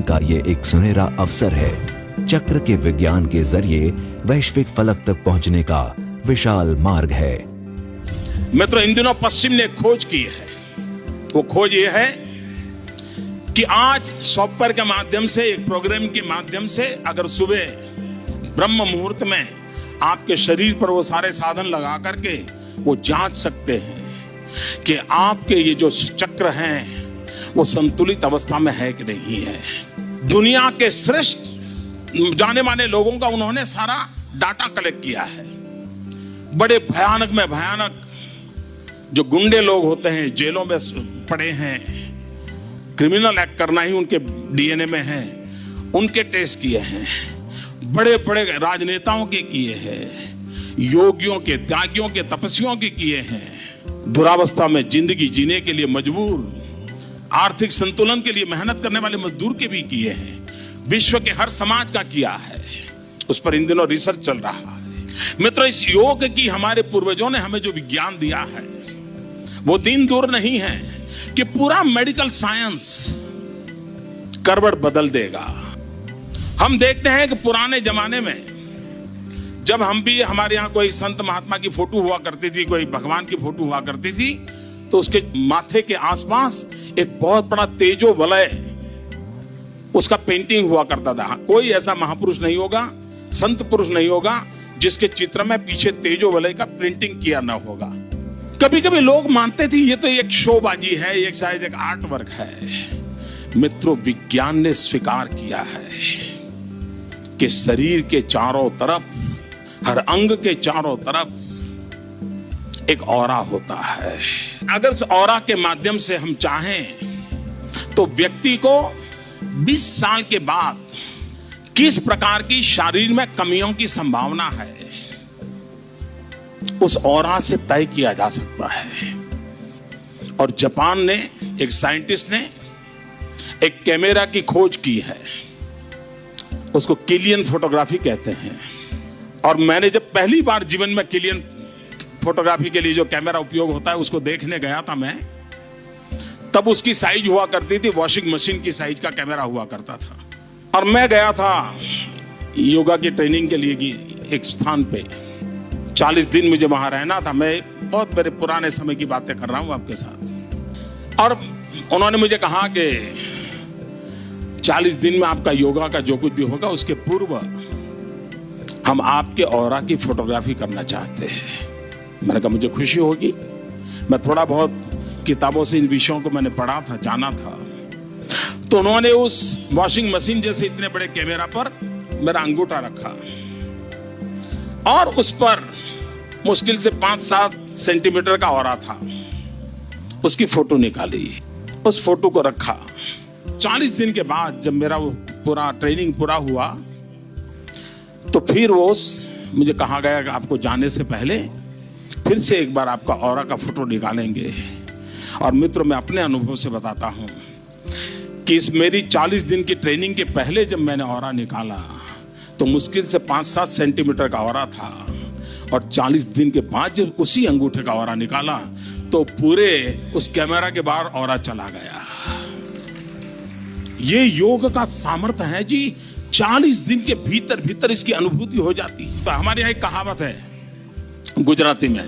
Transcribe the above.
का ये एक सुनहरा अवसर है। चक्र के विज्ञान के जरिए वैश्विक फलक तक पहुंचने का विशाल मार्ग है। मित्रों, इन दिनों पश्चिम ने खोज की है। वो खोज ये है कि आज सॉफ्टवेयर के माध्यम से, एक प्रोग्राम के माध्यम से, अगर सुबह ब्रह्म मुहूर्त में आपके शरीर पर वो सारे साधन लगा करके वो जांच सकते हैं कि आपके ये जो चक्र हैं वो संतुलित अवस्था में है कि नहीं है। दुनिया के श्रेष्ठ जाने माने लोगों का उन्होंने सारा डाटा कलेक्ट किया है। बड़े भयानक में भयानक जो गुंडे लोग होते हैं, जेलों में पड़े हैं, क्रिमिनल एक्ट करना ही उनके डीएनए में है, उनके टेस्ट किए हैं। बड़े बड़े राजनेताओं के किए हैं, योगियों के, त्यागियों के, तपस्वियों के किए हैं। दुरावस्था में जिंदगी जीने के लिए मजबूर, आर्थिक संतुलन के लिए मेहनत करने वाले मजदूर के भी किए हैं। विश्व के हर समाज का किया है। उस पर इन दिनों रिसर्च चल रहा है। मित्रों, इस योग की हमारे पूर्वजों ने हमें जो विज्ञान दिया है वो दिन दूर नहीं है कि पूरा मेडिकल साइंस करवट बदल देगा। हम देखते हैं कि पुराने जमाने में जब हम भी, हमारे यहाँ कोई संत महात्मा की फोटो हुआ करती थी, कोई भगवान की फोटो हुआ करती थी, तो उसके माथे के आसपास एक बहुत बड़ा तेजो वलय उसका पेंटिंग हुआ करता था। कोई ऐसा महापुरुष नहीं होगा, संत पुरुष नहीं होगा जिसके चित्र में पीछे तेजो वलय का प्रिंटिंग किया ना होगा। कभी कभी लोग मानते थे ये तो एक शोबाजी है, एक शायद एक आर्ट वर्क है। मित्रों, विज्ञान ने स्वीकार किया है कि शरीर के चारों तरफ, हर अंग के चारों तरफ एक ऑरा होता है। अगर उस ऑरा के माध्यम से हम चाहें तो व्यक्ति को 20 साल के बाद किस प्रकार की शरीर में कमियों की संभावना है, उस ऑरा से तय किया जा सकता है। और जापान ने, एक साइंटिस्ट ने एक कैमरा की खोज की है, उसको किलियन फोटोग्राफी कहते हैं। और मैंने जब पहली बार जीवन में किलियन फोटोग्राफी के लिए जो कैमरा उपयोग होता है उसको देखने गया था मैं, तब उसकी साइज हुआ करती थी वॉशिंग मशीन की साइज का कैमरा हुआ करता था। और मैं गया था योगा की ट्रेनिंग के लिए एक स्थान पे, 40 दिन मुझे वहां रहना था। मैं बहुत मेरे पुराने समय की बातें कर रहा हूं आपके साथ। और उन्होंने मुझे कहा कि 40 दिन में आपका योगा का जो कुछ भी होगा उसके पूर्व हम आपके ऑरा की फोटोग्राफी करना चाहते हैं। मैंने कहा मुझे खुशी होगी। मैं थोड़ा बहुत किताबों से इन विषयों को मैंने पढ़ा था, जाना था। तो उन्होंने उस वॉशिंग मशीन जैसे इतने बड़े कैमरा पर मेरा अंगूठा रखा और उस पर मुश्किल से 5-7 सेंटीमीटर का ऑरा था। उसकी फोटो निकाली, उस फोटो को रखा। 40 दिन के बाद जब मेरा वो पूरा ट्रेनिंग पूरा हुआ तो फिर वो मुझे कहा गया कि आपको जाने से पहले फिर से एक बार आपका ऑरा का फोटो निकालेंगे। और मित्रों, मैं अपने अनुभव से बताता हूं कि इस मेरी 40 दिन की ट्रेनिंग के पहले जब मैंने ऑरा निकाला तो मुश्किल से 5-7 सेंटीमीटर का ऑरा था। और 40 दिन के बाद जब उसी अंगूठे का ऑरा निकाला तो पूरे उस कैमरा के बाहर ऑरा चला गया। ये योग का सामर्थ्य है जी। 40 दिन के भीतर भीतर इसकी अनुभूति हो जाती है। हमारे यहाँ एक कहावत है गुजराती में,